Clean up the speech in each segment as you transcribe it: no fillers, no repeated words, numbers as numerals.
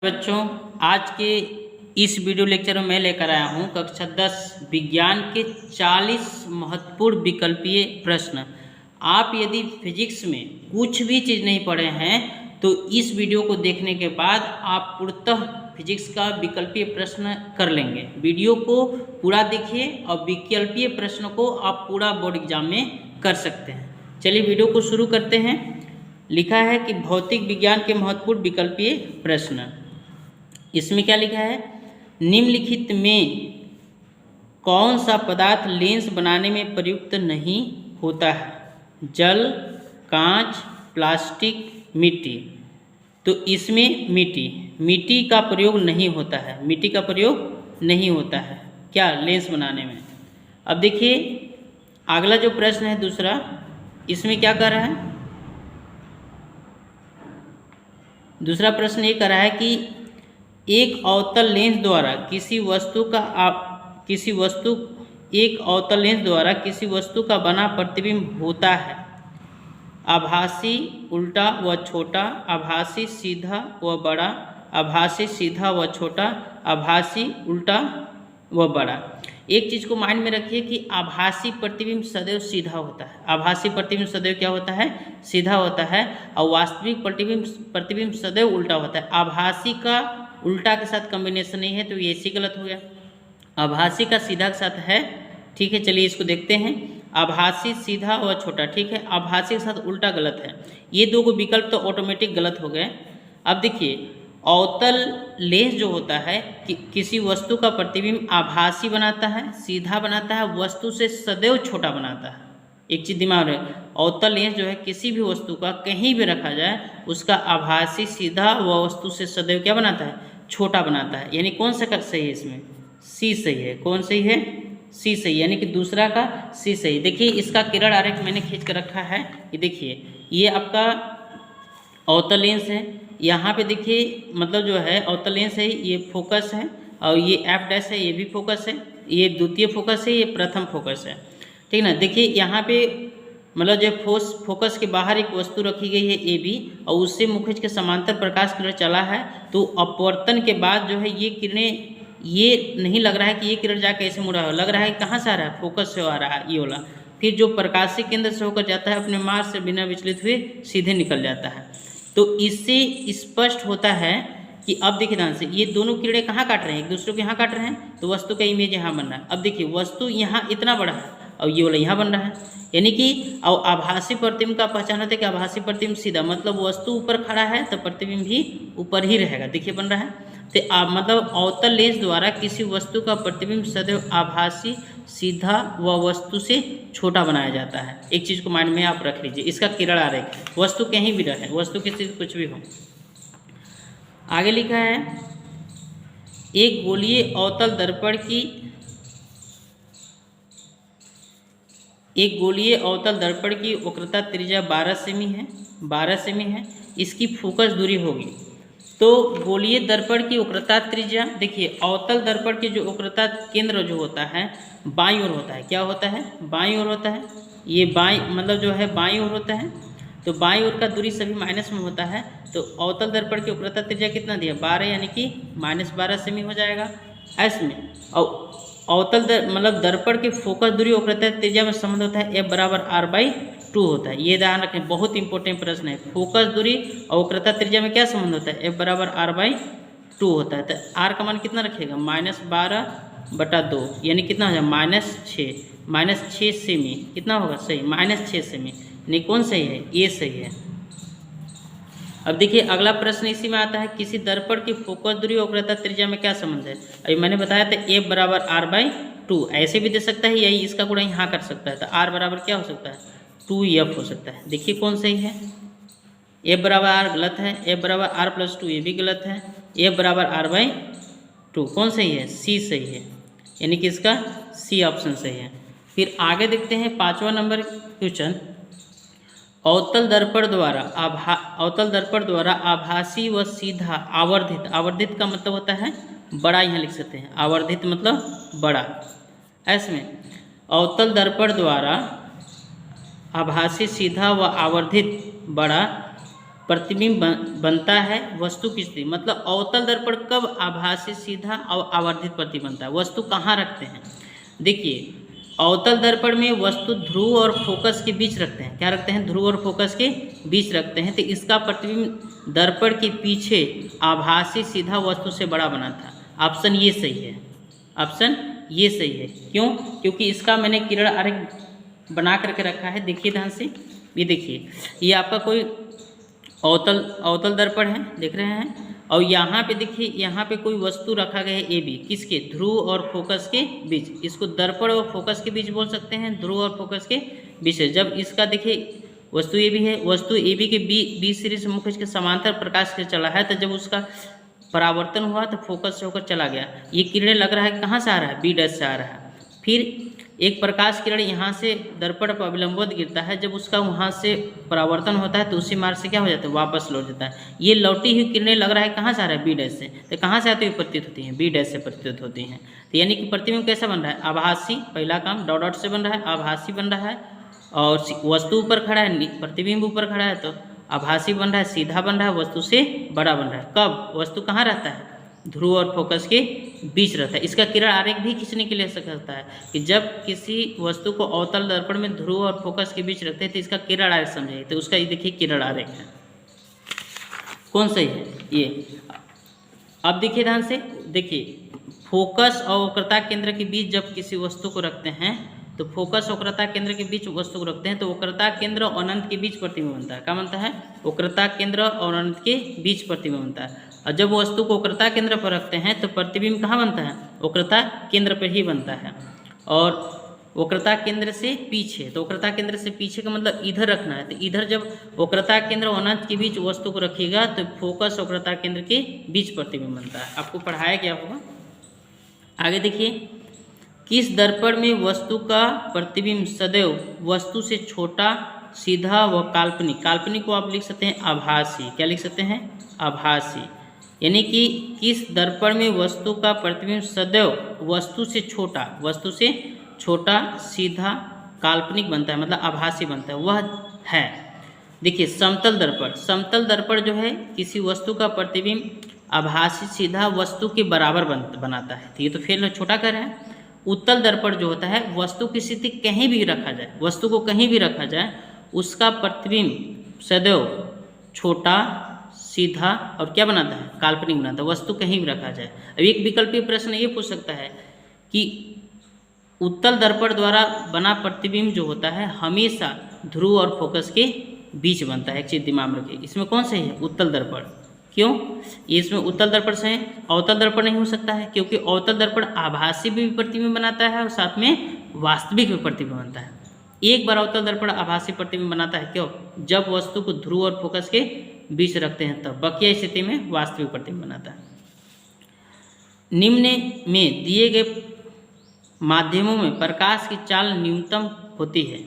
बच्चों, आज के इस वीडियो लेक्चर में मैं लेकर आया हूँ कक्षा 10 विज्ञान के 40 महत्वपूर्ण विकल्पीय प्रश्न। आप यदि फिजिक्स में कुछ भी चीज़ नहीं पढ़े हैं तो इस वीडियो को देखने के बाद आप पूर्णतः फिजिक्स का विकल्पीय प्रश्न कर लेंगे। वीडियो को पूरा देखिए और विकल्पीय प्रश्न को आप पूरा बोर्ड एग्जाम में कर सकते हैं। चलिए वीडियो को शुरू करते हैं। लिखा है कि भौतिक विज्ञान के महत्वपूर्ण विकल्पीय प्रश्न। इसमें क्या लिखा है, निम्नलिखित में कौन सा पदार्थ लेंस बनाने में प्रयुक्त नहीं होता है? जल, कांच, प्लास्टिक, मिट्टी। तो इसमें मिट्टी का प्रयोग नहीं होता है। मिट्टी का प्रयोग नहीं होता है क्या लेंस बनाने में। अब देखिए अगला जो प्रश्न है दूसरा, इसमें क्या कर रहा है, दूसरा प्रश्न ये कर रहा है कि एक अवतल लेंस द्वारा किसी वस्तु का बना प्रतिबिंब होता है। आभासी उल्टा व छोटा, आभासी सीधा व बड़ा, आभासी सीधा व छोटा, आभासी उल्टा व बड़ा। एक चीज़ को माइंड में रखिए कि आभासी प्रतिबिंब सदैव सीधा होता है। आभासी प्रतिबिंब सदैव क्या होता है? सीधा होता है। और वास्तविक प्रतिबिंब सदैव उल्टा होता है। आभासी का उल्टा के साथ कॉम्बिनेशन नहीं है तो ये इसी गलत हो गया। आभासी का सीधा के साथ है, ठीक है। चलिए इसको देखते हैं। आभासी सीधा व छोटा, ठीक है। आभासी के साथ उल्टा गलत है। ये दो को विकल्प तो ऑटोमेटिक गलत हो गए। अब देखिए अवतल लेंस जो होता है कि किसी वस्तु का प्रतिबिंब आभासी बनाता है, सीधा बनाता है, वस्तु से सदैव छोटा बनाता है। एक चीज़ दिमाग में, अवतल लेंस जो है किसी भी वस्तु का कहीं भी रखा जाए उसका आभासी सीधा व वस्तु से सदैव क्या बनाता है? छोटा बनाता है। यानी कौन सा सही है इसमें? सी सही है। कौन सही है? सी सही, यानी कि दूसरा का सी सही। देखिए इसका किरण आरेख मैंने खींच कर रखा है। ये देखिए ये आपका अवतल लेंस है। यहाँ पे देखिए मतलब जो है अवतल लेंस है, ये फोकस है और ये एफ डैश है, ये भी फोकस है। ये द्वितीय फोकस है, ये प्रथम फोकस है, ठीक ना। देखिए यहाँ पे मतलब जो फोकस के बाहर एक वस्तु रखी गई है ए बी, और उससे मुखज के समांतर प्रकाश किरण चला है। तो अपवर्तन के बाद जो है ये किरणें, ये नहीं लग रहा है कि ये किरण जाकर ऐसे मुड़ा है, लग रहा है कहाँ से आ रहा है? फोकस से आ रहा है ये वाला। फिर जो प्रकाशिक केंद्र से होकर जाता है अपने मार्ग से बिना विचलित हुए सीधे निकल जाता है। तो इससे स्पष्ट होता है कि अब देखिए ध्यान से, ये दोनों किरणें कहाँ काट रहे हैं? एक दूसरे को यहाँ काट रहे हैं, तो वस्तु का इमेज यहाँ बन रहा है। अब देखिए वस्तु यहाँ इतना बड़ा है और ये वाला यहाँ बन रहा है, यानी कि और आभासी प्रतिबिंब का पहचान होता है कि आभासी प्रतिबिंब सीधा, मतलब वस्तु ऊपर खड़ा है तो प्रतिबिंब भी ऊपर ही रहेगा। देखिए बन रहा है। तो मतलब अवतल लेंस द्वारा किसी वस्तु का प्रतिबिंब सदैव आभासी सीधा व वस्तु से छोटा बनाया जाता है। एक चीज़ को माइंड में आप रख लीजिए। इसका किरण आरेख, वस्तु कहीं भी रहे, वस्तु किसी कुछ भी हो। आगे लिखा है एक गोलीय अवतल दर्पण की वक्रता त्रिज्या 12 सेमी है। इसकी फोकस दूरी होगी। तो गोलीय दर्पण की वक्रता त्रिज्या, देखिए अवतल दर्पण की जो वक्रता केंद्र जो होता है बाईं ओर होता है। क्या होता है? बाईं ओर होता है। ये मतलब जो है बाईं ओर होता है। तो बाईं ओर का दूरी सभी माइनस में होता है। तो अवतल दर्पण की वक्रता त्रिज्या कितना दिया? 12, यानी कि -12 सेमी हो जाएगा ऐसे में। और अवतल मतलब दर्पण के फोकस दूरी वक्रता त्रिज्या में संबंध होता है F = R/2 होता है। ये ध्यान रखें, बहुत इंपॉर्टेंट प्रश्न है। फोकस दूरी और वक्रता त्रिज्या में क्या संबंध होता है? F = R/2 होता है। तो R का मान कितना रखिएगा? -12/2, यानी कितना हो जाए? -6 सेमी। कितना होगा? सही, -6 सेमी। यानी कौन सही है? ये सही है। अब देखिए अगला प्रश्न इसी में आता है, किसी दर्पण की फोकस दूरी और वक्रता त्रिज्या में क्या संबंध है? अभी मैंने बताया था F = R/2। ऐसे भी दे सकता है, यही इसका गुणा यहाँ कर सकता है। तो R बराबर क्या हो सकता है? 2F हो सकता है। देखिए कौन सही है? F = R गलत है, F = R+2 ये भी गलत है, F = R/2 कौन सही है? C सही है, यानी कि इसका C ऑप्शन सही है। फिर आगे देखते हैं 5वां नंबर क्वेश्चन। अवतल दर्पण द्वारा आभासी व सीधा आवर्धित का मतलब होता है बड़ा, यहाँ लिख सकते हैं। आवर्धित मतलब बड़ा। ऐसे अवतल दर्पण द्वारा आभासी सीधा व आवर्धित बड़ा प्रतिबिंब बनता है वस्तु की स्थिति, मतलब अवतल दर्पण कब आभासी सीधा और आवर्धित प्रतिबिंब बनता है, वस्तु कहाँ रखते हैं। देखिए अवतल दर्पण में वस्तु ध्रुव और फोकस के बीच रखते हैं, क्या रखते हैं, ध्रुव और फोकस के बीच रखते हैं, तो इसका प्रतिबिंब दर्पण के पीछे आभासी सीधा वस्तु से बड़ा बना था। ऑप्शन ये सही है, ऑप्शन ये सही है। क्यों, क्योंकि इसका मैंने किरण आरेख बना करके रखा है, देखिए ध्यान से, ये देखिए ये आपका कोई अवतल दर्पण है, देख रहे हैं, और यहाँ पे देखिए यहाँ पे कोई वस्तु रखा गया है ए बी, किसके, ध्रुव और फोकस के बीच। इसको दर्पण और फोकस के बीच बोल सकते हैं, ध्रुव और फोकस के बीच है। जब इसका देखिए वस्तु ए बी है, वस्तु ए बी के बी सीरीज मुख्य के समांतर प्रकाश से चला है, तो जब उसका परावर्तन हुआ तो फोकस से होकर चला गया। ये किरणें लग रहा है कहाँ से आ रहा है, बी डैश से आ रहा है। फिर एक प्रकाश किरण यहाँ से दर्पण पर अविलंबित गिरता है, जब उसका वहाँ से परावर्तन होता है तो उसी मार्ग से क्या हो जाता है, वापस लौट जाता है। ये लौटी हुई किरणें लग रहा है कहाँ से आ रहा है, बी डैश से, तो कहाँ से आती हुई प्रतीत होती हैं, बी डैश से प्रतीत होती हैं। तो यानी कि प्रतिबिंब कैसा बन रहा है, आभासी, पहला काम डॉट डॉट से बन रहा है, आभासी बन रहा है, और वस्तु ऊपर खड़ा है, प्रतिबिंब ऊपर खड़ा है, तो आभासी बन रहा है, सीधा बन रहा है, वस्तु से बड़ा बन रहा है। कब, वस्तु कहाँ रहता है, ध्रुव और फोकस के बीच रहता है। इसका किरण आरेख भी खींचने के लिए सकता है कि जब किसी वस्तु को अवतल दर्पण में ध्रुव और फोकस के बीच रखते हैं तो इसका किरण आरेख समझिए, तो उसका ये देखिए किरण आरेख है, कौन सही है ये। अब देखिए ध्यान से, देखिए फोकस और वक्रता केंद्र के बीच जब किसी वस्तु को रखते हैं, तो फोकस वक्रता केंद्र के बीच वस्तु को रखते हैं, तो वक्रता केंद्र और अनंत के बीच प्रतिबिंब बनता है। क्या बनता है, वक्रता केंद्र और अनंत के बीच प्रतिबिंब बनता है। और जब वस्तु को वक्रता केंद्र पर रखते हैं तो प्रतिबिंब कहाँ बनता है, वक्रता केंद्र पर ही बनता है। और वक्रता केंद्र से पीछे, तो वक्रता केंद्र से पीछे का मतलब इधर रखना है, तो इधर जब वक्रता केंद्र और अनंत के बीच वस्तु को रखिएगा तो फोकस वक्रता केंद्र के बीच प्रतिबिंब बनता है। आपको पढ़ाया गया होगा। आगे देखिए, किस दर्पण में वस्तु का प्रतिबिंब सदैव वस्तु से छोटा, सीधा व काल्पनिक, काल्पनिक को आप लिख सकते हैं आभासी, क्या लिख सकते हैं, आभासी। यानी कि किस दर्पण में वस्तु का प्रतिबिंब सदैव वस्तु से छोटा, सीधा, काल्पनिक बनता है, मतलब आभासी बनता है, वह है। देखिए समतल दर्पण, समतल दर्पण जो है किसी वस्तु का प्रतिबिंब आभासी सीधा वस्तु के बराबर बनाता है, तो ये तो फेल छोटा कर रहा है। उत्तल दर्पण जो होता है वस्तु की स्थिति कहीं भी रखा जाए, वस्तु को कहीं भी रखा जाए, उसका प्रतिबिंब सदैव छोटा, सीधा और क्या बनाता है, काल्पनिक बनाता है, वस्तु कहीं भी रखा जाए। अब एक विकल्पीय प्रश्न ये पूछ सकता है कि उत्तल दर्पण द्वारा बना प्रतिबिंब जो होता है हमेशा ध्रुव और फोकस के बीच बनता है। एक चीज दिमाग में रखिए, इसमें कौन सही है, उत्तल दर्पण। क्यों, इसमें उत्तल दर्पण से है, अवतल दर्पण नहीं हो सकता है, क्योंकि अवतल दर्पण आभासी भी प्रतिबिंब बनाता है और साथ में वास्तविक भी प्रतिबिंब बनता है। एक बार अवतल दर्पण आभासी प्रतिबिंब बनाता है, क्यों, जब वस्तु को ध्रुव और फोकस के बीच रखते हैं तब, बकिया स्थिति में वास्तविक प्रतिबिंब बनाता है। निम्न में दिए गए माध्यमों में प्रकाश की चाल न्यूनतम होती है,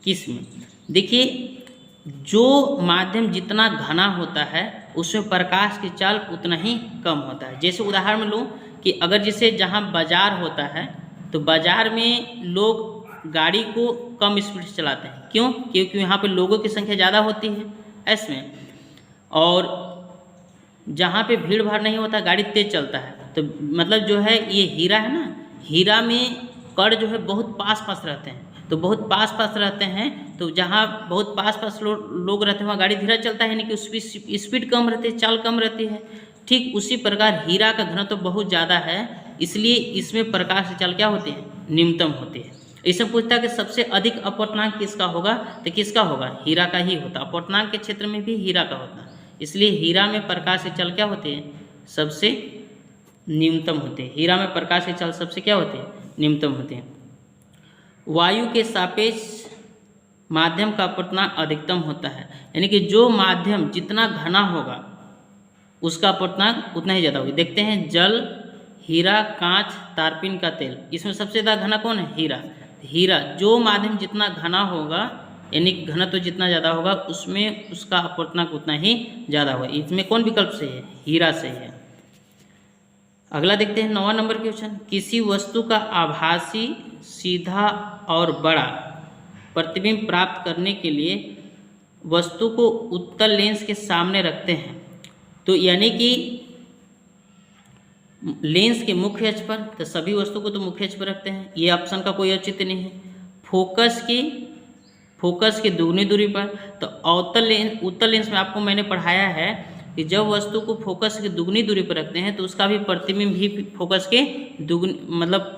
किसमें। देखिए जो माध्यम जितना घना होता है उसमें प्रकाश की चाल उतना ही कम होता है। जैसे उदाहरण में लूँ कि अगर जैसे जहाँ बाजार होता है तो बाजार में लोग गाड़ी को कम स्पीड से चलाते हैं, क्यों, क्योंकि यहाँ पे लोगों की संख्या ज़्यादा होती है इसमें, और जहाँ पे भीड़ भाड़ नहीं होता गाड़ी तेज चलता है। तो मतलब जो है ये हीरा है ना, हीरा में कण जो है बहुत पास पास रहते हैं, तो बहुत पास पास रहते हैं, तो जहाँ बहुत पास पास लोग रहते हैं वहाँ गाड़ी धीरे चलता है, यानी कि उसकी स्पीड कम रहती है, चाल कम रहती है। ठीक उसी प्रकार हीरा का घनत्व तो बहुत ज़्यादा है, इसलिए इसमें प्रकाश की चाल क्या होती है, न्यूनतम होती है। इसमें पूछता है कि सबसे अधिक अपवर्तनांक किसका होगा, तो किसका होगा, हीरा का ही होता। अपवर्तनांक के क्षेत्र में भी हीरा का होता, इसलिए हीरा में प्रकाश की चाल क्या होती है, सबसे न्यूनतम होती है। हीरा में प्रकाश की चाल सबसे क्या होती है, न्यूनतम होती है। वायु के सापेक्ष माध्यम का अपवर्तनांक अधिकतम होता है, यानी कि जो माध्यम जितना घना होगा उसका अपवर्तनांक उतना ही ज़्यादा होगा। देखते हैं जल, हीरा, कांच, तारपीन का तेल, इसमें सबसे ज़्यादा घना कौन है, हीरा। हीरा जो माध्यम जितना घना होगा यानी घनत्व जितना ज़्यादा होगा उसमें उसका अपवर्तनांक उतना ही ज़्यादा होगा। इसमें कौन विकल्प सही है, हीरा सही है। अगला देखते हैं 9वां नंबर क्वेश्चन, किसी वस्तु का आभासी सीधा और बड़ा प्रतिबिंब प्राप्त करने के लिए वस्तु को उत्तल लेंस के सामने रखते हैं, तो यानी कि लेंस के मुख्य अक्ष पर, तो सभी वस्तु को तो मुख्य अक्ष पर रखते हैं, ये ऑप्शन का कोई औचित्य नहीं है। फोकस की दुगनी दूरी पर, तो उत्तल लेंस में आपको मैंने पढ़ाया है कि जब वस्तु को फोकस की दुगनी दूरी पर रखते हैं तो उसका भी प्रतिबिंब भी फोकस के दुगनी मतलब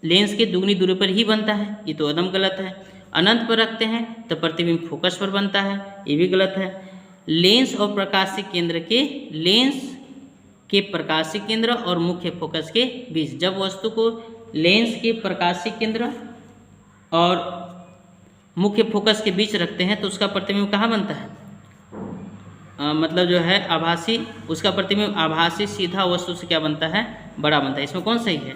लेंस के दुगनी दूरी पर ही बनता है, ये तो एकदम गलत है। अनंत पर रखते हैं तो प्रतिबिंब फोकस पर बनता है, ये भी गलत है। लेंस और प्रकाशिक केंद्र और मुख्य फोकस के बीच, जब वस्तु को लेंस के प्रकाशिक केंद्र और मुख्य फोकस के बीच रखते हैं तो उसका प्रतिबिंब कहाँ बनता है? मतलब जो है आभासी, उसका प्रतिबिंब आभासी सीधा वस्तु से क्या बनता है? बड़ा बनता है। इसमें कौन सही है?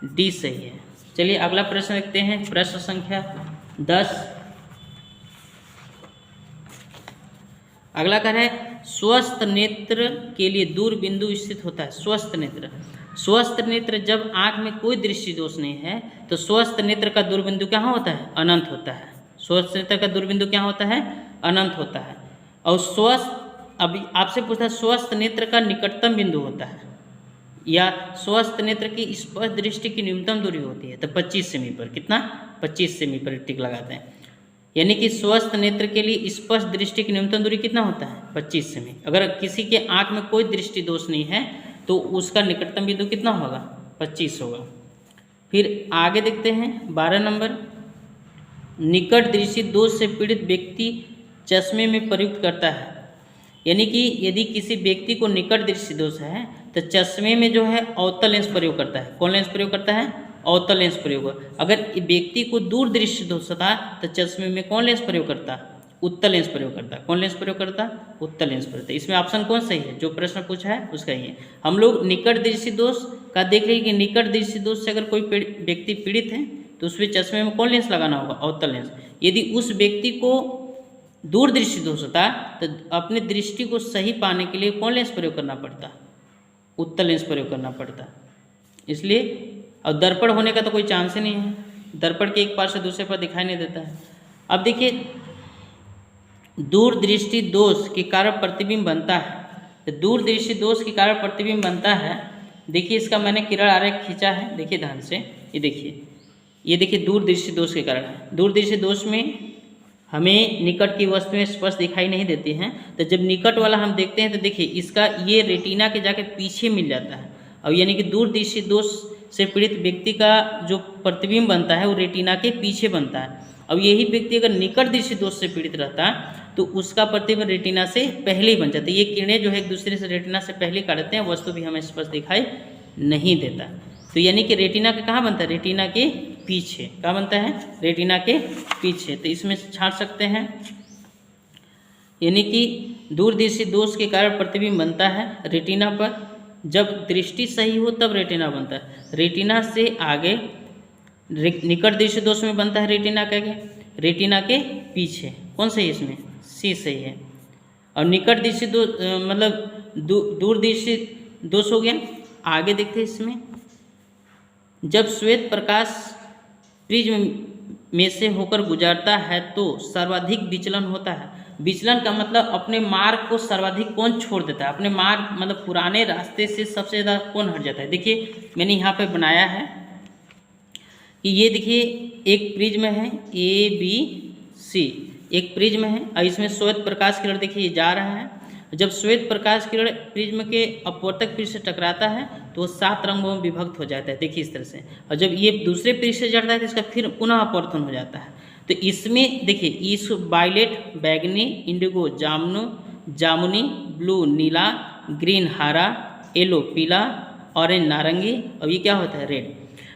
डी सही है। चलिए अगला प्रश्न देखते हैं, प्रश्न संख्या 10। अगला क्या है? स्वस्थ नेत्र के लिए दूर बिंदु स्थित होता है। स्वस्थ नेत्र जब आंख में कोई दृष्टि दोष नहीं है तो स्वस्थ नेत्र का दूर बिंदु क्या होता है? अनंत होता है। स्वस्थ नेत्र का दूर बिंदु क्या होता है? अनंत होता है। और अभी आपसे पूछा स्वस्थ नेत्र का निकटतम बिंदु होता है या स्वस्थ नेत्र की स्पष्ट दृष्टि की न्यूनतम दूरी होती है, तो 25 सेमी पर। कितना? 25 सेमी पर टिक लगाते हैं। यानी कि स्वस्थ नेत्र के लिए स्पष्ट दृष्टि की न्यूनतम दूरी कितना होता है? 25 सेमी। अगर किसी के आंख में कोई दृष्टि दोष नहीं है तो उसका निकटतम बिंदु कितना होगा? 25 होगा। फिर आगे देखते हैं 12 नंबर, निकट दृष्टि दोष से पीड़ित व्यक्ति चश्मे में प्रयुक्त करता है। यानी कि यदि किसी व्यक्ति को निकट दृष्टि दोष है तो चश्मे में जो है अवतल लेंस प्रयोग करता है। कौन लेंस प्रयोग करता है? अवतल लेंस प्रयोग। अगर व्यक्ति को दूर दृष्टि दोष था तो चश्मे में कौन लेंस प्रयोग करता? उत्तल लेंस प्रयोग करता। कौन लेंस प्रयोग करता? उत्तल लेंस प्रयोग करता। इसमें ऑप्शन कौन सही है? जो प्रश्न पूछा है उसका ही है। हम लोग निकट दृष्टि दोष का देख रहे हैं कि निकट दृष्टि दोष से अगर कोई व्यक्ति पीड़ित है तो उसमें चश्मे में कौन लेंस लगाना होगा? अवतल लेंस। यदि उस व्यक्ति को दूर दृष्टि दोष होता तो अपने दृष्टि को सही पाने के लिए कौन लेंस प्रयोग करना पड़ता? उत्तल लेंस प्रयोग करना पड़ता। इसलिए और दर्पण होने का तो कोई चांस ही नहीं है, दर्पण के एक पार से दूसरे पर दिखाई नहीं देता है। अब देखिए दूर दृष्टि दोष के कारण प्रतिबिंब बनता है, तो दूर दृष्टि दोष के कारण प्रतिबिंब बनता है। देखिए इसका मैंने किरण आरेख खींचा है, देखिए ध्यान से, ये देखिए दूर दृष्टि दोष के कारण है। दूर दृष्टि दोष में हमें निकट की वस्तुएं स्पष्ट दिखाई नहीं देती हैं, तो जब निकट वाला हम देखते हैं तो देखिए इसका ये रेटिना के जाके पीछे मिल जाता है। और यानी कि दूर दृष्टि दोष से पीड़ित व्यक्ति का जो प्रतिबिंब बनता है वो रेटिना के पीछे बनता है। अब यही व्यक्ति अगर निकट दृष्टि दोष से पीड़ित रहता तो उसका प्रतिबिंब रेटिना से पहले ही बन जाता है। ये किरणें जो है एक दूसरे से रेटिना से पहले काटते हैं, वस्तु भी हमें स्पष्ट दिखाई नहीं देता। तो यानी कि रेटिना का कहाँ बनता है? रेटिना के पीछे। कहाँ बनता है? रेटिना के पीछे। तो इसमें छांट सकते हैं, यानी कि दूरदृष्टि दोष के कारण प्रतिबिंब बनता है रेटिना पर। जब दृष्टि सही हो तब रेटिना बनता है। रेटिना से आगे निकट दृष्टि दोष में बनता है रेटिना के पीछे। कौन सही है इसमें? सी सही है। और निकट दृष्टि दोष मतलब दूरदृष्टि दोष हो गया। आगे देखते हैं इसमें, जब श्वेत प्रकाश प्रिज्म में से होकर गुजरता है तो सर्वाधिक विचलन होता है। विचलन का मतलब अपने मार्ग को सर्वाधिक कौन छोड़ देता है? अपने मार्ग मतलब पुराने रास्ते से सबसे ज़्यादा कौन हट जाता है? देखिए मैंने यहाँ पे बनाया है कि ये देखिए एक प्रिज्म है ABC, एक प्रिज्म है और इसमें श्वेत प्रकाश किरण देखिए जा रहा है। जब श्वेत प्रकाश किरण प्रिज्म के अपवर्तक पृष्ठ से टकराता है तो वो 7 रंगों में विभक्त हो जाता है, देखिए इस तरह से। और जब ये दूसरे पृष्ठ से चढ़ता है तो इसका फिर पुनः अपवर्तन हो जाता है। तो इसमें देखिए इस वायलेट, बैगनी, इंडिगो, जामुनी, ब्लू नीला, ग्रीन हरा, येलो पीला, ऑरेंज नारंगी और ये क्या होता है? रेड।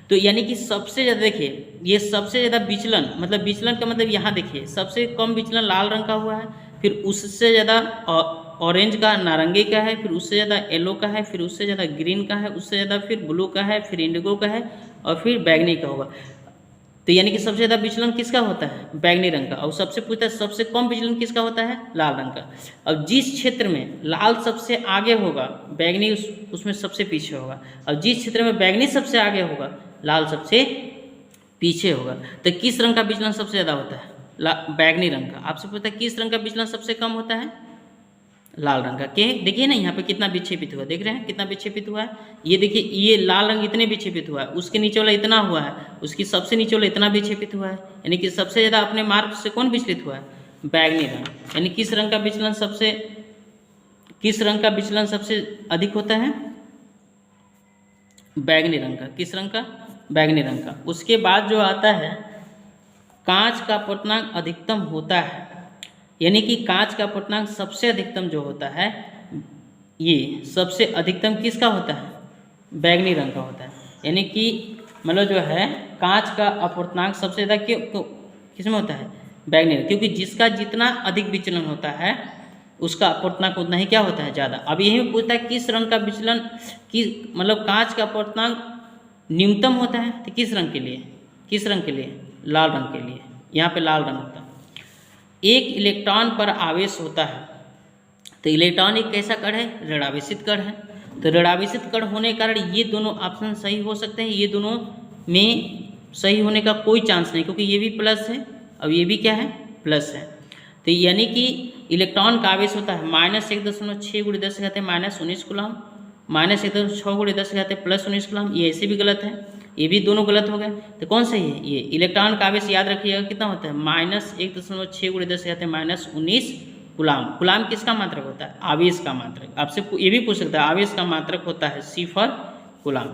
तो यानी कि सबसे ज़्यादा देखिए ये सबसे ज़्यादा विचलन, मतलब विचलन का मतलब यहाँ देखिए सबसे कम विचलन लाल रंग का हुआ है, फिर उससे ज़्यादा ऑरेंज का, नारंगी का है, फिर उससे ज़्यादा येलो का है, फिर उससे ज़्यादा ग्रीन का है, उससे ज़्यादा फिर ब्लू का है, फिर इंडिगो का है और फिर बैगनी का होगा। तो यानी कि सबसे ज़्यादा विचलन किसका होता है? बैगनी रंग का। और सबसे पूछता है सबसे कम विचलन किसका होता है? लाल रंग का। अब जिस क्षेत्र में लाल सबसे आगे होगा बैगनी उसमें सबसे पीछे होगा, और जिस क्षेत्र में बैगनी सबसे आगे होगा लाल सबसे पीछे होगा। तो किस रंग का विचलन सबसे ज़्यादा होता है? बैगनी रंग का। आपसे पूछता है किस रंग का विचलन सबसे कम होता है? लाल रंग का। के देखिए ना यहाँ पे कितना विक्षेपित हुआ, देख रहे हैं कितना विक्षेपित हुआ है। ये देखिए ये लाल रंग इतने विक्षेपित हुआ है, उसके नीचे वाला इतना हुआ है, उसकी सबसे नीचे वाला इतना विक्षेपित हुआ है, यानी कि सबसे ज़्यादा अपने मार्ग से कौन विचलित हुआ है? बैगनी रंग। यानी किस रंग का विचलन सबसे अधिक होता है? बैगनी रंग का। किस रंग का? बैगनी रंग का। उसके बाद जो आता है कांच का अपवर्तनांक अधिकतम होता है, यानी कि कांच का अपवर्तनांक सबसे अधिकतम जो होता है, ये सबसे अधिकतम किसका होता है? बैगनी रंग का होता है। यानी कि मतलब जो है कांच का अपवर्तनांक सबसे ज़्यादा किस में होता है? बैगनी रंग। क्योंकि जिसका जितना अधिक विचलन होता है उसका अपवर्तनांक उतना ही क्या होता है? ज़्यादा। अब यही में पूछता है किस रंग का विचलन मतलब कांच का अपवर्तनांक न्यूनतम होता है, तो किस रंग के लिए? किस रंग के लिए? लाल रंग के लिए। यहाँ पे लाल रंग होता है। एक इलेक्ट्रॉन पर आवेश होता है, तो इलेक्ट्रॉन एक कैसा कण है? ऋणावेशित कण है। तो ऋणावेशित कण होने के कारण ये दोनों ऑप्शन सही हो सकते हैं, ये दोनों में सही होने का कोई चांस नहीं, क्योंकि ये भी प्लस है और ये भी क्या है? प्लस है। तो यानी कि इलेक्ट्रॉन का आवेश होता है -1.6 × 10⁻⁻19 कूलम, -1.6 × 10⁻+19 कूलम। ये ऐसे भी गलत है, ये भी दोनों गलत हो गए। तो कौन सही है? ये इलेक्ट्रॉन का आवेश याद रखिएगा कितना होता है? -1.6 × 10⁻−19 कूलम। कूलम किसका मात्रक होता है? आवेश का मात्रक। आपसे ये भी पूछ सकता है, आवेश का मात्रक होता है C फॉर कूलम।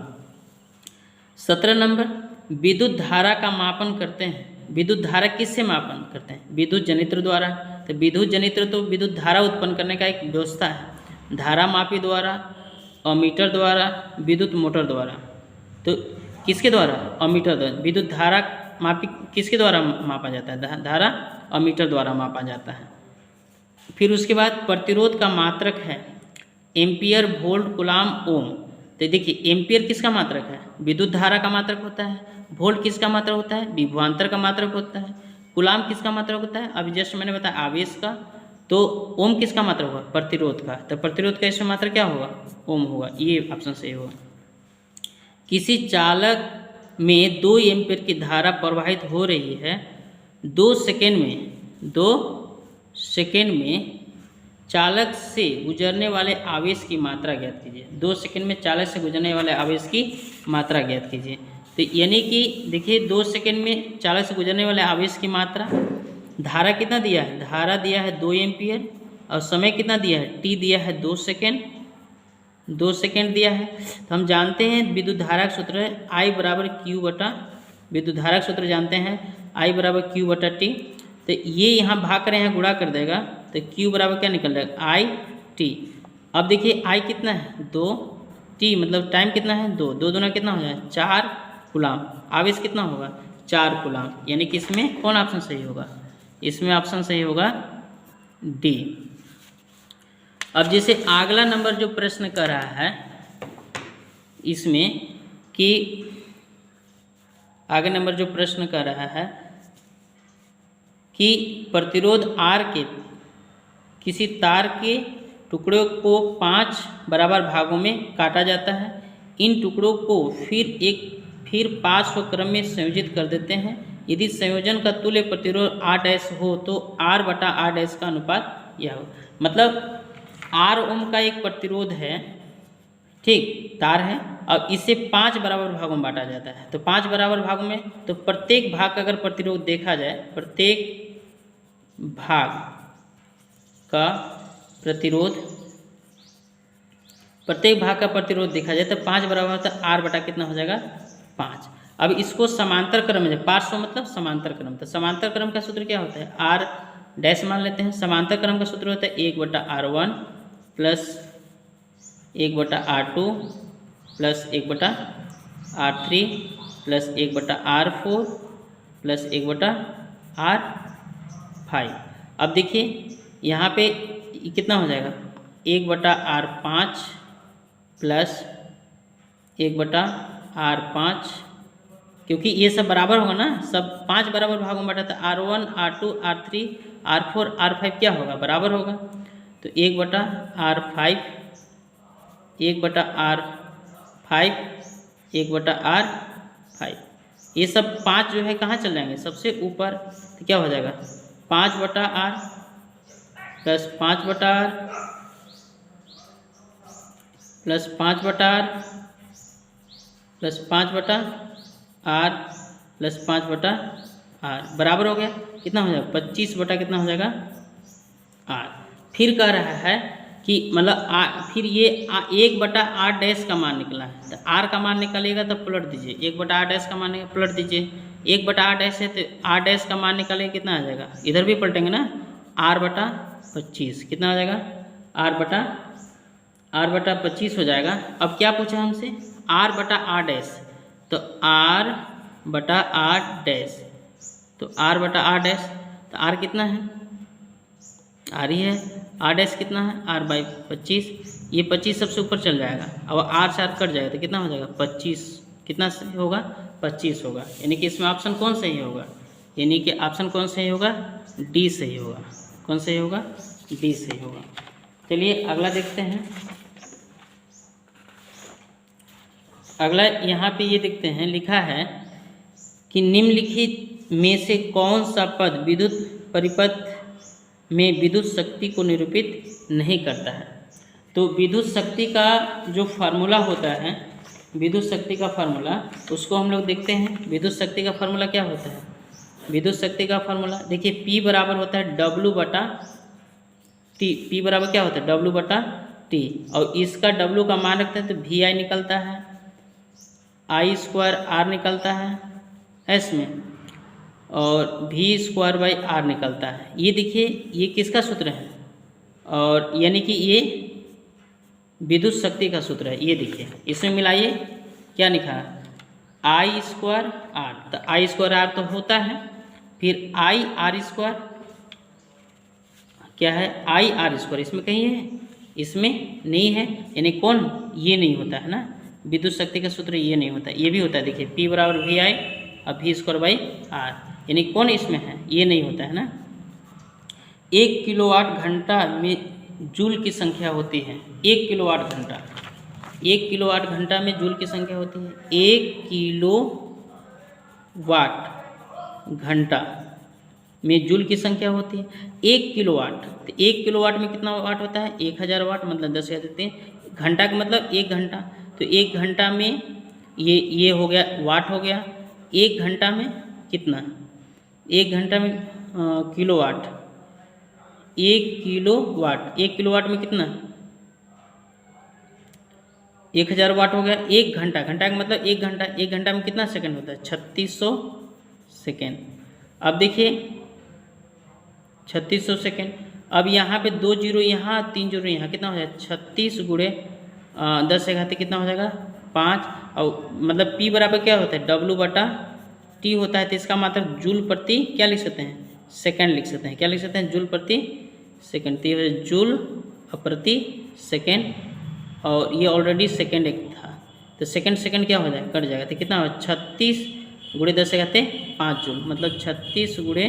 17 नंबर, विद्युत धारा का मापन करते हैं। विद्युत धारा किससे मापन करते हैं? विद्युत जनित्र द्वारा। तो विद्युत जनित्र तो विद्युत धारा उत्पन्न करने का एक व्यवस्था है, धारा मापी द्वारा, अमीटर द्वारा, विद्युत मोटर द्वारा। तो किसके द्वारा? अमीटर द्वारा। विद्युत धारा मापी किसके द्वारा मापा जाता है? धारा अमीटर द्वारा मापा जाता है। फिर उसके बाद प्रतिरोध का मात्रक है एम्पियर, वोल्ट, कूलम, ओम। तो देखिए एम्पियर किसका मात्रक है? विद्युत धारा का मात्रक होता है। वोल्ट किसका मात्रक होता है? विभवांतर का मात्रक होता है। कूलम किसका मात्रक होता है? अभी जस्ट मैंने बताया आवेश का। तो ओम किसका मात्रक होगा? प्रतिरोध का। तो प्रतिरोध का इसमें मात्रक क्या होगा? ओम होगा। ये ऑप्शन सही होगा। किसी चालक में 2 एम्पीयर की धारा प्रवाहित हो रही है, 2 सेकेंड में चालक से गुजरने वाले आवेश की मात्रा ज्ञात कीजिए। 2 सेकेंड में चालक से गुजरने वाले आवेश की मात्रा ज्ञात कीजिए। तो यानी कि देखिए 2 सेकेंड में चालक से गुजरने वाले आवेश की मात्रा, धारा कितना दिया है? धारा दिया है 2 एम्पीयर और समय कितना दिया है? T दिया है 2 सेकेंड, 2 सेकेंड दिया है। तो हम जानते हैं विद्युत धारा का सूत्र है I बराबर Q बटा, विद्युत धारा का सूत्र जानते हैं I बराबर Q बटा T। तो ये यहाँ भाग कर यहाँ गुणा कर देगा, तो Q बराबर क्या निकल जाएगा? I T। अब देखिए I कितना है? 2, T मतलब टाइम कितना है? 2, 2 दूना कितना हो जाए? 4 कूलम। आवेश कितना होगा? 4 कूलम। यानी कि इसमें कौन ऑप्शन सही होगा? इसमें ऑप्शन सही होगा डी। अब जैसे अगला नंबर जो प्रश्न कर रहा है इसमें कि आगे नंबर जो प्रश्न कर रहा है कि प्रतिरोध R के किसी तार के टुकड़ों को 5 बराबर भागों में काटा जाता है। इन टुकड़ों को फिर 500 क्रम में संयोजित कर देते हैं। यदि संयोजन का तुल्य प्रतिरोध R' हो तो R बटा R' का अनुपात यह हो। मतलब R ओम का एक प्रतिरोध है, ठीक, तार है, अब इसे 5 बराबर भागों में बांटा जाता है। तो 5 बराबर भागों में, तो प्रत्येक भाग का अगर प्रतिरोध देखा जाए, प्रत्येक भाग का प्रतिरोध देखा जाए तो 5 बराबर होता है R बटा कितना हो जाएगा? 5। अब इसको समांतर क्रम में, 500 मतलब समांतर क्रम, तो समांतर क्रम का सूत्र क्या होता है? R डैश मान लेते हैं। समांतर क्रम का सूत्र होता है 1 बटा R1 प्लस 1 बटा R2 प्लस 1 बटा R3 प्लस 1 बटा R4 प्लस 1 बटा R5। अब देखिए यहाँ पे कितना हो जाएगा? 1 बटा R5 प्लस 1 बटा R5, क्योंकि ये सब बराबर होगा ना, सब 5 बराबर भागों में बांटा था। R1 R2 R3 R4 R5 क्या होगा? बराबर होगा। तो 1 बटा R5, 1 बटा R5, 1 बटा R5। ये सब 5 जो है कहाँ चल जाएंगे, सबसे ऊपर, तो क्या हो जाएगा 5/r plus 5/r plus 5/r plus 5/r plus 5/r बराबर हो गया, कितना हो जाएगा 25 बटा कितना हो जाएगा r। फिर कह रहा है कि मतलब फिर ये 1/r' का मान निकला है, तो r का मान निकलेगा तो पलट दीजिए, 1/r' का मान पलट दीजिए, 1/r' है तो r' का मान निकलेगा कितना आ जाएगा, इधर भी पलटेंगे ना, r/25 कितना हो जाएगा r/25 हो जाएगा। अब क्या पूछा हमसे, r/r', तो r/r', तो r/r', तो r कितना है, r ही है, r' कितना है r/25, ये 25 सबसे ऊपर चल जाएगा, अब r से r कट जाएगा तो कितना हो जाएगा 25, कितना सही होगा 25 होगा, यानी कि इसमें ऑप्शन कौन सही होगा, यानी कि ऑप्शन कौन सही होगा, डी सही होगा, कौन सही होगा, डी सही होगा। चलिए अगला देखते हैं, अगला यहाँ पे ये देखते हैं, लिखा है कि निम्नलिखित में से कौन सा पद विद्युत परिपथ में विद्युत शक्ति को निरूपित नहीं करता है। तो विद्युत शक्ति का जो फार्मूला होता है, विद्युत शक्ति का फार्मूला, उसको हम लोग देखते हैं। विद्युत शक्ति का फार्मूला क्या होता है, विद्युत शक्ति का फार्मूला देखिए, P बराबर होता है W/T, P बराबर क्या होता है W/T, और इसका W का मान रखते हैं तो VI निकलता है, I² R निकलता है S में, और V²/R निकलता है। ये देखिए ये किसका सूत्र है, और यानी कि ये विद्युत शक्ति का सूत्र है। ये देखिए इसमें मिलाइए, क्या लिखा है I² R, तो I² R तो होता है, फिर IR² क्या है IR², इसमें कहीं है, इसमें नहीं है, यानी कौन, ये नहीं होता है ना, विद्युत शक्ति का सूत्र ये नहीं होता, ये भी होता है। देखिए P बराबर VI और V²/R, यानी कौन इसमें है, ये नहीं होता है ना। 1 किलोवाट घंटा में जूल की संख्या होती है, 1 किलोवाट घंटा, 1 किलोवाट घंटा में जूल की संख्या होती है, 1 किलोवाट घंटा में जूल की संख्या होती है 1 किलोवाट, तो 1 किलोवाट में कितना वाट होता है 1000 वाट, मतलब 10,000 देते हैं, घंटा का मतलब 1 घंटा, तो 1 घंटा में ये हो गया वाट हो गया, 1 घंटा में कितना, 1 घंटा में किलोवाट, 1 किलोवाट, 1 किलोवाट में कितना 1000 वाट हो गया। 1 घंटा, घंटा का मतलब 1 घंटा, 1 घंटा में कितना सेकंड होता है 3600 सेकंड। अब देखिए 3600 सेकंड, अब यहाँ पे 2 जीरो यहाँ 3 जीरो यहाँ, कितना हो जाएगा 36 गुणे 10⁻³ कितना हो जाएगा 5, और मतलब P बराबर क्या होता है W/T होता है, तो इसका मतलब जूल प्रति क्या लिख सकते हैं सेकंड लिख सकते हैं, क्या लिख सकते हैं जूल प्रति सेकंड, तो ये जूल प्रति सेकंड, और ये ऑलरेडी सेकंड एक था, तो सेकंड क्या हो जाएगा कट जाएगा, तो कितना हो 36 गुणे 10⁻5 जूल, मतलब 36 गुणे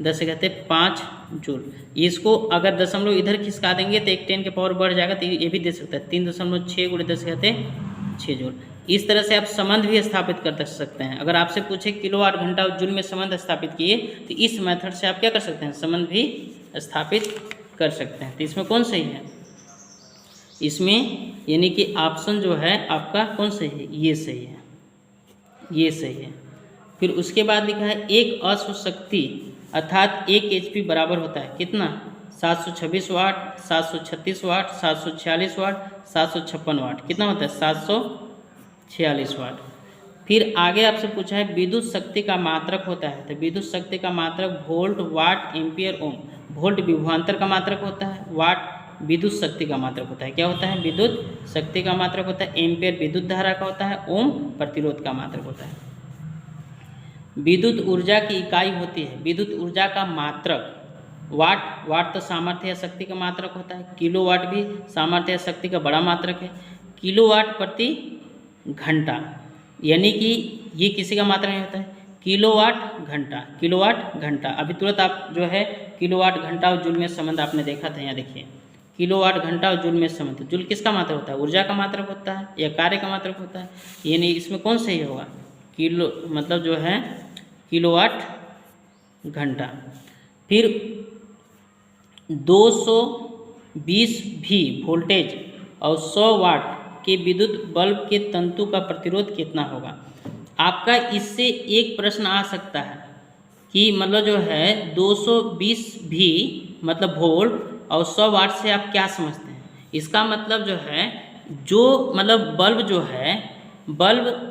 10⁻5 जूल। इसको अगर दशमलव इधर खिसका देंगे तो एक 10 के पावर बढ़ जाएगा, तो ये भी दे सकता है 3.6 गुणे 10⁻6 जूल। इस तरह से आप संबंध भी स्थापित कर सकते हैं। अगर आपसे पूछे किलोवाट घंटा और जूल में संबंध स्थापित किए, तो इस मेथड से आप क्या कर सकते हैं संबंध भी स्थापित कर सकते हैं। तो इसमें कौन सही है, इसमें यानी कि ऑप्शन जो है आपका कौन सही है, ये सही है, ये सही है। फिर उसके बाद लिखा है एक अश्व शक्ति अर्थात 1 HP बराबर होता है कितना 726 वाट, 736 वाट, 746 वाट, 756 वाट, कितना होता है 746 वाट। फिर आगे आपसे पूछा है विद्युत शक्ति का मात्रक होता है, तो विद्युत शक्ति का मात्रक वोल्ट, वाट, एम्पियर, ओम। वोल्ट विभवांतर का मात्रक होता है, वाट विद्युत शक्ति का मात्रक होता है, क्या होता है विद्युत शक्ति का मात्रक होता है, एम्पियर विद्युत धारा का होता है, ओम प्रतिरोध का मात्रक होता है। विद्युत ऊर्जा की इकाई होती है, विद्युत ऊर्जा का मात्रक वाट, वाट तो सामर्थ्य या शक्ति का मात्रक होता है, किलोवाट भी सामर्थ्य या शक्ति का बड़ा मात्रक है, किलोवाट प्रति घंटा, यानी कि ये किसी का मात्रक नहीं होता है, किलोवाट घंटा, किलोवाट घंटा। अभी तुरंत आप जो है किलोवाट घंटा और जूल में संबंध आपने देखा था, यहाँ देखिए किलोवाट घंटा और जूल में संबंध, जूल किसका मात्रक होता है ऊर्जा का मात्रक होता है या कार्य का मात्रक होता है, यानी इसमें कौन सही होगा किलो मतलब जो है किलोवाट घंटा। फिर 220 भी वोल्टेज और 100 वाट के विद्युत बल्ब के तंतु का प्रतिरोध कितना होगा। आपका इससे एक प्रश्न आ सकता है कि मतलब जो है 220 भी मतलब वोल्ट और 100 वाट से आप क्या समझते हैं। इसका मतलब जो है जो मतलब बल्ब जो है, बल्ब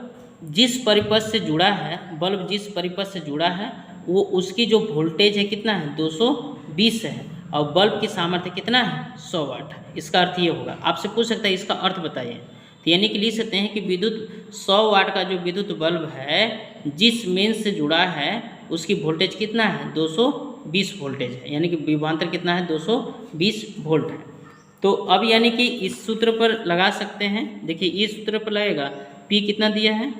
जिस परिपथ से जुड़ा है, बल्ब जिस परिपथ से जुड़ा है वो उसकी जो वोल्टेज है कितना है 220 है और बल्ब की सामर्थ्य कितना है 100 वाट है। इसका अर्थ ये होगा। आपसे पूछ सकता है इसका अर्थ बताइए, तो यानी कि लिख सकते हैं कि विद्युत 100 वाट का जो विद्युत बल्ब है जिस मेन से जुड़ा है उसकी वोल्टेज कितना है 220 वोल्टेज है, यानी कि विभवांतर कितना है 220 वोल्ट है। तो अब यानी कि इस सूत्र पर लगा सकते हैं। देखिए इस सूत्र पर लगेगा, P कितना दिया है,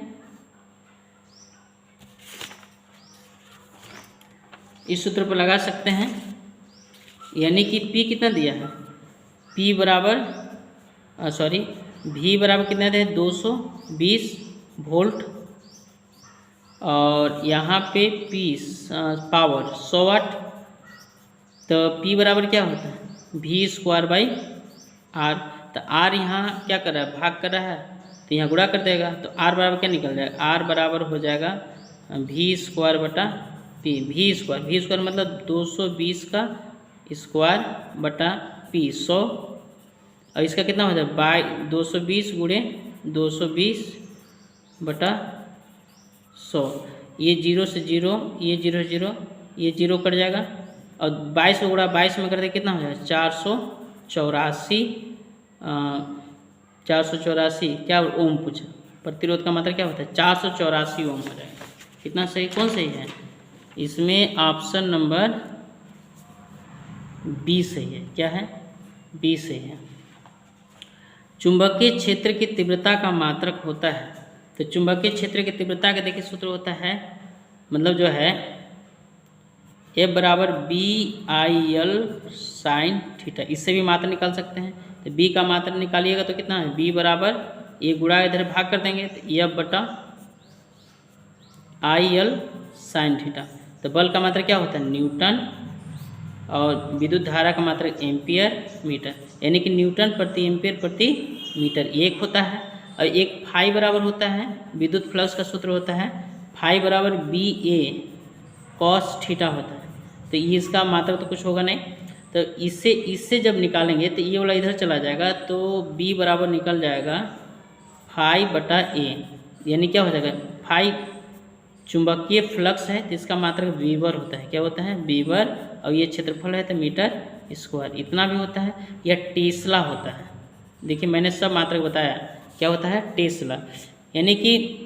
इस सूत्र पर लगा सकते हैं, यानी कि P कितना दिया है, P बराबर V बराबर कितना दिया है 220 वोल्ट और यहाँ पे P पावर 100 वाट। तो P बराबर क्या होता है V²/R। तो R यहाँ क्या कर रहा है, भाग कर रहा है, तो यहाँ गुणा कर देगा, तो R बराबर क्या निकल जाएगा, R बराबर हो जाएगा V²/P। V² मतलब 220 का स्क्वायर बटा P 100 और इसका कितना हो जाएगा 220 गुणे 220 बटा 100। ये 0 से 0, ये 0 0, ये 0 कट जाएगा और 22 को गुणा 22 में कर दे कितना हो जाएगा 484 क्या ओम पूछा। प्रतिरोध का मात्रा क्या होता है 484 ओम हो जाएगा। कितना सही, कौन सही है, इसमें ऑप्शन नंबर बी सही है। क्या है, बी सही है। चुंबकीय क्षेत्र की तीव्रता का मात्रक होता है। तो चुंबकीय क्षेत्र की तीव्रता का देखिए सूत्र होता है मतलब जो है F बराबर BIL sin थीटा। इससे भी मात्रा निकाल सकते हैं। तो B का मात्रा निकालिएगा तो कितना है, B बराबर ये गुणा इधर भाग कर देंगे तो F बटा IL sin थीटा। तो बल का मात्रा क्या होता है न्यूटन और विद्युत धारा का मात्रा एम्पियर मीटर, यानी कि न्यूटन प्रति एम्पियर प्रति मीटर एक होता है। और एक फाई बराबर होता है, विद्युत फ्लक्स का सूत्र होता है फाई बराबर BA cos थीटा होता है। तो ये इसका मात्रा तो कुछ होगा नहीं, तो इससे जब निकालेंगे तो ये वाला इधर चला जाएगा तो B बराबर निकल जाएगा फाई बटा A, यानी क्या हो जाएगा फाई चुंबकीय फ्लक्स है तो इसका मात्रक वीबर होता है। क्या होता है वीबर, और ये क्षेत्रफल है तो मीटर स्क्वायर, इतना भी होता है। या टेस्ला होता है। देखिए मैंने सब मात्रक बताया, क्या होता है टेस्ला, यानी कि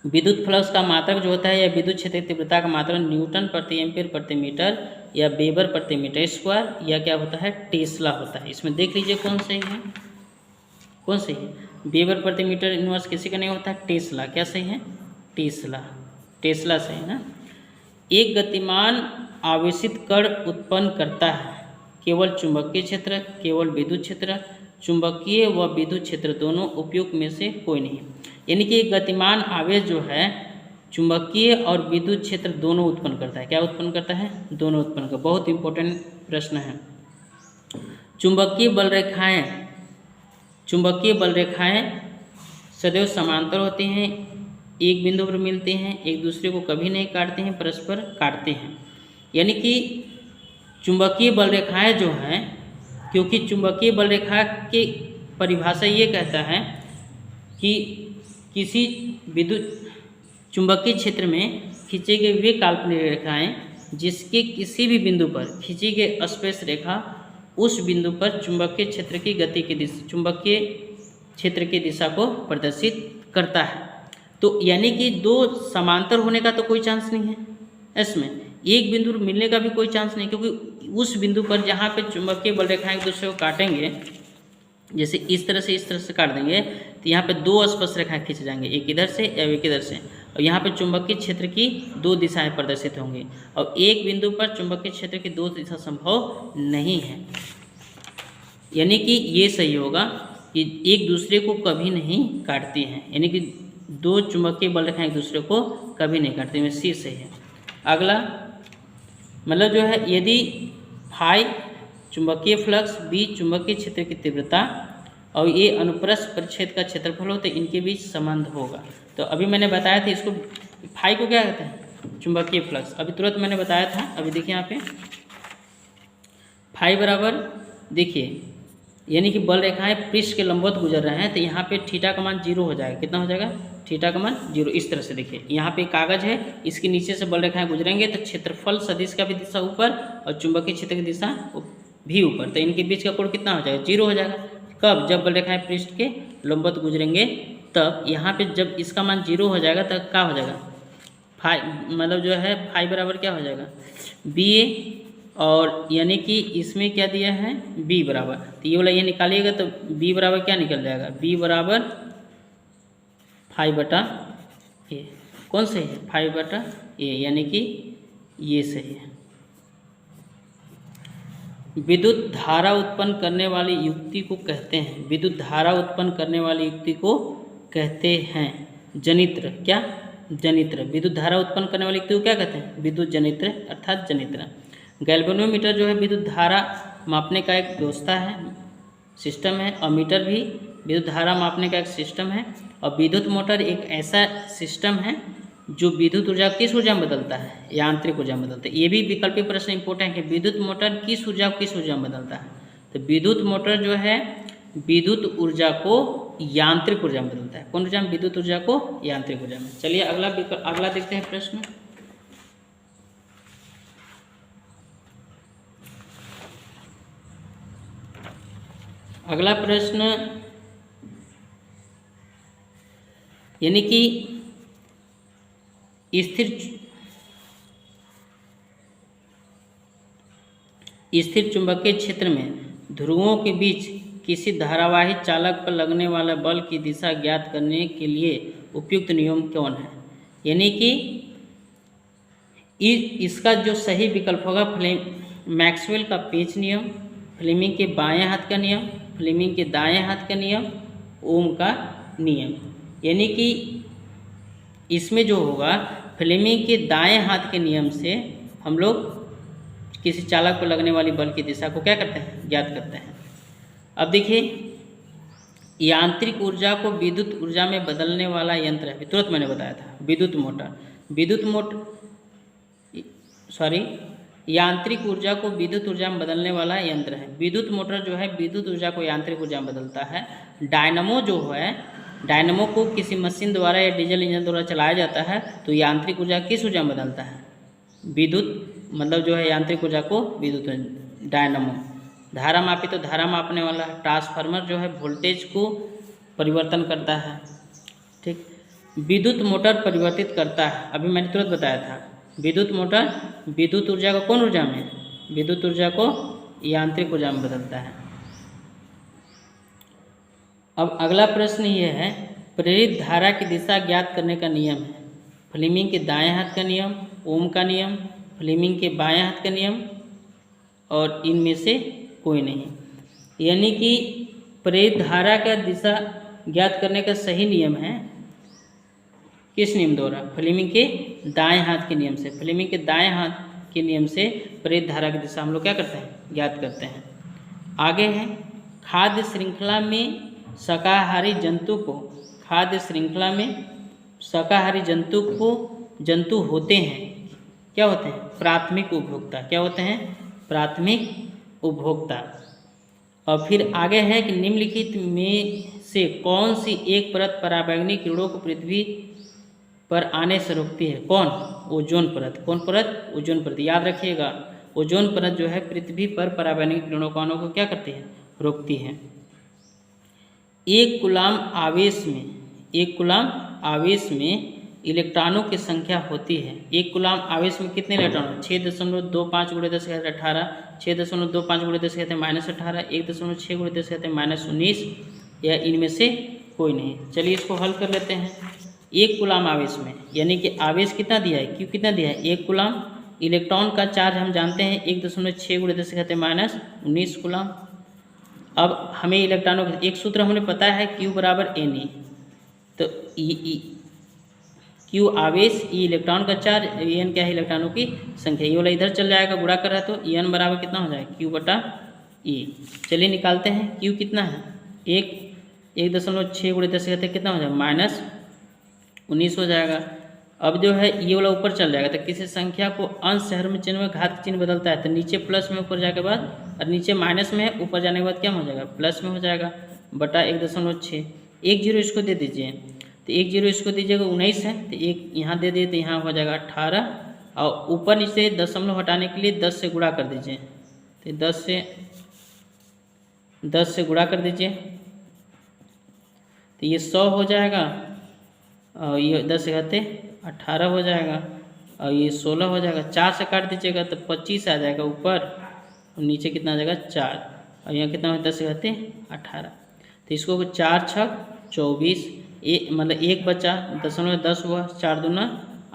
विद्युत फ्लक्स का मात्रक जो होता है या विद्युत क्षेत्र की तीव्रता का मात्रक न्यूटन प्रति एम्पियर प्रति मीटर या वेबर प्रति मीटर स्क्वायर या क्या होता है टेस्ला होता है। इसमें देख लीजिए कौन सही है, कौन सही है, वेबर प्रति मीटर इनवर्स किसी का नहीं होता है, टेस्ला। क्या सही है, टेस्ला सही है ना। एक गतिमान आवेशित कण उत्पन्न करता है केवल चुंबकीय क्षेत्र, केवल विद्युत क्षेत्र, चुंबकीय व विद्युत क्षेत्र दोनों उपयुक्त में से कोई नहीं। यानी कि एक गतिमान आवेश जो है चुंबकीय और विद्युत क्षेत्र दोनों उत्पन्न करता है। क्या उत्पन्न करता है, दोनों उत्पन्न करता है। बहुत इंपॉर्टेंट प्रश्न है। चुंबकीय बल रेखाएं सदैव समांतर होती हैं, एक बिंदु पर मिलते हैं, एक दूसरे को कभी नहीं काटते हैं, परस्पर काटते हैं। यानी कि चुंबकीय बल रेखाएं जो हैं, क्योंकि चुंबकीय बल रेखा की परिभाषा ये कहता है कि किसी विद्युत चुंबकीय क्षेत्र में खींचे गए वे काल्पनिक रेखाएं जिसके किसी भी बिंदु पर खींची गई स्पर्श रेखा उस बिंदु पर चुंबकीय क्षेत्र की गति की दिशा, चुंबकीय क्षेत्र की दिशा को प्रदर्शित करता है। तो यानी कि दो समांतर होने का तो कोई चांस नहीं है, इसमें एक बिंदु मिलने का भी कोई चांस नहीं, क्योंकि उस बिंदु पर जहाँ पे चुंबकीय बल रेखाएं एक दूसरे को काटेंगे, जैसे इस तरह से काट देंगे तो यहाँ पे दो स्पर्श रेखाएं खींच जाएंगे, एक इधर से या एक इधर से, और यहाँ पे चुंबकीय क्षेत्र की दो दिशाएं प्रदर्शित होंगी। और एक बिंदु पर चुंबकीय क्षेत्र की दो दिशा संभव नहीं है। यानी कि ये सही होगा कि एक दूसरे को कभी नहीं काटती हैं, यानी कि दो चुंबकीय बल रेखाएं एक दूसरे को कभी नहीं काटती, में सी सही है। अगला मतलब जो है यदि फाई चुंबकीय फ्लक्स, बी चुंबकीय क्षेत्र की तीव्रता और ये अनुप्रस्थ परिच्छेद का क्षेत्रफल हो तो इनके बीच संबंध होगा। तो अभी मैंने बताया था इसको, फाई को क्या कहते हैं, चुंबकीय फ्लक्स, अभी तुरंत मैंने बताया था। अभी देखिए यहाँ पे फाई बराबर, देखिए यानी कि बल रेखाएं पृष्ठ के लंबवत गुजर रहे हैं तो यहाँ पे थीटा का मान 0 हो जाएगा। कितना हो जाएगा, थीटा का मान 0। इस तरह से देखिए यहाँ पे कागज है, इसके नीचे से बल रेखाएं गुजरेंगे तो क्षेत्रफल सदिश का भी दिशा ऊपर और चुंबकीय क्षेत्र की दिशा भी ऊपर, तो इनके बीच का कोण कितना हो जाएगा, 0 हो जाएगा। कब, जब बल रेखाएं पृष्ठ के लंबवत गुजरेंगे तब। यहाँ पे जब इसका मान 0 हो जाएगा तब क्या हो जाएगा, फाई मतलब जो है फाई बराबर क्या हो जाएगा, बी ए, और यानी कि इसमें क्या दिया है, बी बराबर, तो ये वाला ये निकालिएगा तो बी बराबर क्या निकल जाएगा, बी बराबर फाई बटा ए। कौन सही है, फाई बटा ए, यानी कि ये सही है। विद्युत धारा उत्पन्न करने वाली युक्ति को कहते हैं, विद्युत धारा उत्पन्न करने वाली युक्ति को कहते हैं जनित्र। क्या, जनित्र। विद्युत धारा उत्पन्न करने वाली युक्ति को क्या कहते हैं, विद्युत जनित्र अर्थात जनित्र। गैल्वेनोमीटर जो है विद्युत धारा मापने का एक व्यवस्था है, सिस्टम है, और मीटर भी विद्युत धारा मापने का एक सिस्टम है। और विद्युत मोटर एक ऐसा सिस्टम है जो विद्युत ऊर्जा किस ऊर्जा में बदलता है, यांत्रिक ऊर्जा में बदलता है। ये भी विकल्पीय प्रश्न इंपॉर्टेंट है, विद्युत मोटर किस ऊर्जा को किस ऊर्जा में बदलता है। तो विद्युत मोटर जो है विद्युत ऊर्जा को यांत्रिक ऊर्जा में बदलता है। कौन ऊर्जा में, विद्युत ऊर्जा को यांत्रिक ऊर्जा में। चलिए अगला देखते हैं प्रश्न। अगला प्रश्न यानी कि स्थिर चुंबकीय क्षेत्र में ध्रुवों के बीच किसी धारावाही चालक पर लगने वाला बल की दिशा ज्ञात करने के लिए उपयुक्त नियम कौन है। यानी कि इसका जो सही विकल्प होगा मैक्सवेल का पेच नियम, फ्लेमिंग के बाएं हाथ का नियम, फ्लेमिंग के दाएं हाथ का नियम, ओम का नियम। यानी कि इसमें जो होगा फ्लेमिंग के दाएं हाथ के नियम से हम लोग किसी चालक पर लगने वाली बल की दिशा को क्या करते हैं, ज्ञात करते हैं। अब देखिए यांत्रिक ऊर्जा को विद्युत ऊर्जा में बदलने वाला यंत्र है, तुरंत मैंने बताया था, यांत्रिक ऊर्जा को विद्युत ऊर्जा में बदलने वाला यंत्र है। विद्युत मोटर जो है विद्युत ऊर्जा को यांत्रिक ऊर्जा में बदलता है। डायनमो जो है, डायनमो को किसी मशीन द्वारा या डीजल इंजन द्वारा चलाया जाता है तो यांत्रिक ऊर्जा किस ऊर्जा में बदलता है, विद्युत, मतलब जो है यांत्रिक ऊर्जा को विद्युत। डायनमो धारा मापी तो धारा मापने वाला। ट्रांसफार्मर जो है वोल्टेज को परिवर्तन करता है, ठीक। विद्युत मोटर परिवर्तित करता है, अभी मैंने तुरंत बताया था, विद्युत मोटर विद्युत ऊर्जा को कौन ऊर्जा में, विद्युत ऊर्जा को यांत्रिक ऊर्जा में बदलता है। अब अगला प्रश्न ये है, प्रेरित धारा की दिशा ज्ञात करने का नियम है। फ्लेमिंग के दाएं हाथ का नियम, ओम का नियम, फ्लेमिंग के बाएं हाथ का नियम, और इनमें से कोई नहीं। यानी कि प्रेरित धारा का दिशा ज्ञात करने का सही नियम है किस नियम द्वारा, फ्लेमिंग के दाएं हाथ के नियम से। फ्लेमिंग के दाएं हाथ के नियम से प्रेरित धारा की दिशा हम लोग क्या करते हैं, ज्ञात करते हैं। आगे है खाद्य श्रृंखला में शाकाहारी जंतु को, खाद्य श्रृंखला में शाकाहारी जंतु होते हैं, क्या होते हैं, प्राथमिक उपभोक्ता। क्या होते हैं, प्राथमिक उपभोक्ता। और फिर आगे है कि निम्नलिखित में से कौन सी एक परत पराबैंगनी किरणों को पृथ्वी पर आने से रोकती है। कौन, ओजोन परत। कौन परत, ओजोन परत। याद रखिएगा ओजोन परत जो है पृथ्वी पर पराबैंगनी किरणों को आने को क्या करती है, रोकती है। एक कूलाम आवेश में इलेक्ट्रॉनों की संख्या होती है। एक कूलाम आवेश में कितने इलेक्ट्रॉन, 6.25 × 10⁻18, 6.25 × 10⁻−18, 1.6 × 10⁻−19, या इनमें से कोई नहीं। चलिए इसको हल कर लेते हैं। एक कूलाम आवेश में, यानी कि आवेश कितना दिया है, क्यू कितना दिया है, एक कूलाम। इलेक्ट्रॉन का चार्ज हम जानते हैं 1.6 × 10⁻−19 कूलाम। अब हमें इलेक्ट्रॉनों का एक सूत्र हमने पता है, Q = Na। तो Q आवेश, E इलेक्ट्रॉन का चार्ज, En क्या है, इलेक्ट्रॉनों की संख्या। ये वाला इधर चल जाएगा, गुणा कर रहा है तो En बराबर कितना हो जाएगा, Q बटा E। चलिए निकालते हैं, Q कितना है, 1.6 गुणे 10 कहते कितना हो जाएगा, -19 हो जाएगा। अब जो है ये वाला ऊपर चल जाएगा, तो किसी संख्या को अंश हर में चिन्ह में घात चिन्ह बदलता है, तो नीचे प्लस में ऊपर जाने के बाद, और नीचे माइनस में है, ऊपर जाने के बाद क्या हो जाएगा, प्लस में हो जाएगा, बटा 1.6। 1 0 इसको दे दीजिए, तो 1 0 इसको दीजिएगा 19 है, तो 1 यहाँ दे दिए तो यहाँ हो जाएगा 18, और ऊपर नीचे दशमलव हटाने के लिए 10 से गुणा कर दीजिए, तो 10 से गुणा कर दीजिए, तो ये 100 हो जाएगा, और ये 10 से घटे 18 हो जाएगा, और ये 16 हो जाएगा। 4 से काट दीजिएगा तो 25 आ जाएगा ऊपर, और नीचे कितना आ जाएगा 4, और यहाँ कितना हो 10 से घटे 18, तो इसको 4 छक 24, मतलब 1 बचा, 10 हुआ, 4 दूना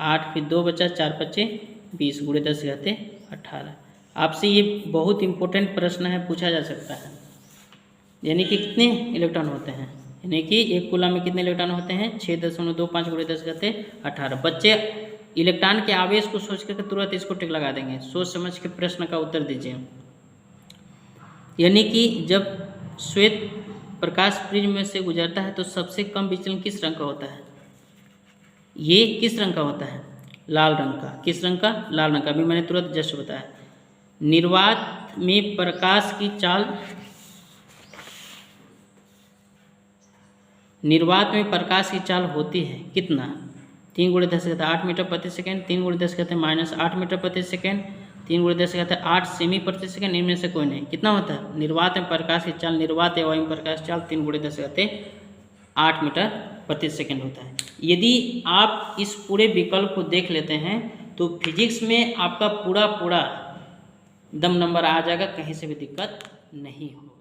8, फिर 2 बचा, 4 5 20, गुणे 10 से घटे 18। आपसे ये बहुत इंपॉर्टेंट प्रश्न है, पूछा जा सकता है। यानी कि कितने इलेक्ट्रॉन होते हैं, यानी कि एक कूलम में कितने इलेक्ट्रॉन होते हैं, 6.25 गुणे 10 घाते 18। बच्चे इलेक्ट्रॉन के आवेश को सोच करके तुरंत इसको टिक लगा देंगे, सोच समझ के प्रश्न का उत्तर दीजिए। यानी कि जब श्वेत प्रकाश प्रिज्म में से गुजरता है तो सबसे कम विचलन किस रंग का होता है, ये किस रंग का होता है, लाल रंग का। किस रंग का, लाल रंग का। अभी मैंने तुरंत जस्ट बताया। निर्वात में प्रकाश की चाल, निर्वात में प्रकाश की चाल होती है कितना, 3 गुणे 10 कहते हैं 8 मीटर प्रति सेकेंड, 3 गुणे 10 कहते हैं -8 मीटर प्रति सेकेंड, 3 गुणे 10 कहते हैं 8 सेमी प्रति सेकेंड। इनमें से कोई नहीं, कितना होता है, निर्वात में प्रकाश की चाल, निर्वात या वायु में प्रकाश चाल 3 गुणे 10 कहते हैं 8 मीटर प्रति सेकेंड होता है। यदि आप इस पूरे विकल्प को देख लेते हैं तो फिजिक्स में आपका पूरा एकदम नंबर आ जाएगा, कहीं से भी दिक्कत नहीं होगा।